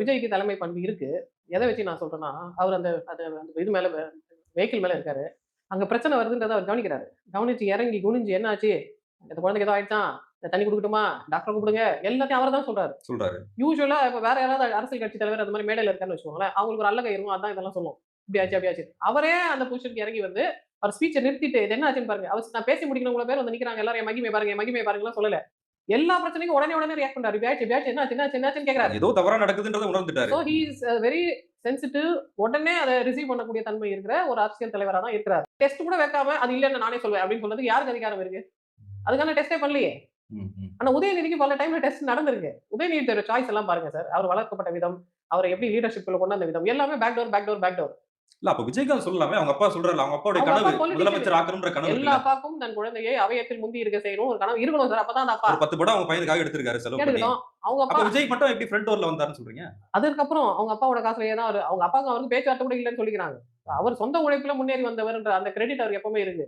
விஜய்க்கு தலைமை பண்பு இருக்கு. எத வச்சு நான் சொல்றேன்னா, அவர் அந்த அது அந்த இது மேல வெஹிக்கிள் மேல இருக்காரு. அங்க பிரச்சனை வருதுன்றத அவர் கவனிக்கிறாரு. கவனிச்சு இறங்கி குனிஞ்சு என்ன ஆச்சு? இந்த குழந்தைக்கு ஏதோ ஆயிடுச்சாம். தண்ணி குடுக்கட்டுமா? டாக்டர கூப்பிடுங்க. எல்லாத்தையும் அவரு தான் சொல்றாரு. சொல்றாரு. யூசுவலா இப்ப வேற யாராவது அரசியல் கட்சி தலைவர் அந்த மாரி மேடையில இருக்காருன்னு வச்சுக்கோங்களேன், அவங்களுக்கு ஒரு அல்லகை இருக்கும். அதான் இதெல்லாம் சொல்லும். இப்படி ஆச்சு, அப்படி ஆச்சு. அவரே அந்த பொசிஷனுக்கு இறங்கி வந்து, அவர் ஸ்பீச்ச நிறுத்திட்டு, இது என்ன ஆச்சுன்னு பாருங்க. அவர் நான் பேசி முடிக்கணும் இவ்வளவு பேர் வந்து நிக்கிறாங்க. எல்லாரும் என் மகிமைய பாருங்க, என் மகிமைய பாருங்கலாம் சொல்லல. எல்லா பிரச்சனைக்கும் உடனே ரியாக்ட் பண்றாரு. இப்படி ஆயிடுச்சு, இப்படி ஆயிடுச்சு. என்ன ஆச்சு, என்ன ஆச்சு, என்ன ஆச்சுன்னு கேட்கிறாரு. ஏதோ தவறா நடக்குதுன்றத உணர்ந்துட்டாரு. So he is very sensitive. உடனே அத ரிசீவ் பண்ணக்கூடிய தன்மை இருக்கிற ஒரு அரசியல் தலைவரா தான் இருக்கிறார். டெஸ்ட் கூட வைக்காம, அது இல்லன்னு நானே சொல்வேன் அப்படின்னு சொல்றதுக்கு யாருக்கு அதிகாரம் இருக்கு? அதுக்கான டெஸ்டே பண்ணலையே. ம், ம். ஆனா உதயநிதிக்கு பல டைம்ல டெஸ்ட் நடந்திருக்கு. உதயநிதியோட சாய்ஸ் எல்லாம் பாருங்க சார். அவர் வளர்க்கப்பட்ட விதம், அவர எப்படி லீடர்ஷிப்ல கொண்டு வந்த விதம், எல்லாமே back door, back door, back door. இல்ல அப்ப விஜயகாந்த் சொல்லலாமே. அவங்க அப்பா சொல்றார்ல. அவங்க அப்பாவுடைய அவங்க அப்பா கனவு பொலிட்டிஷியன். முதலமைச்சர் ஆக்கணும்ன்ற கனவு எல்லா இருக்குல்ல. அப்பாக்கும் தன் குழந்தையை அவையத்தில் முந்தி இருக்க செய்யணும் ஒரு கனவு இருக்கணும் சார். அப்பதான் அந்த அப்பா. ஒரு 10 படம் அவங்க பையனுக்காக எடுத்திருக்காரு செலவு பண்ணி. கேட்டுக்கிட்டோம். அவங்க அப்ப அப்பா விஜய் மட்டும் எப்படி ஃப்ரண்ட் டோர்ல வந்தாருன்னு சொல்றீங்க? அதுக்கப்புறம் அவங்க அப்பாவோட காசுலயே தான் அவரு அவங்க அப்பாவுக்கும் அவருக்கும் பேச்சுவார்த்தை கூட இல்லன்னு சொல்லிக்கிறாங்க. அவர் சொந்த உழைப்புல முன்னேறி வந்தவர்ன்ற அந்த கிரெடிட் அவருக்கு எப்பவுமே இருக்கு.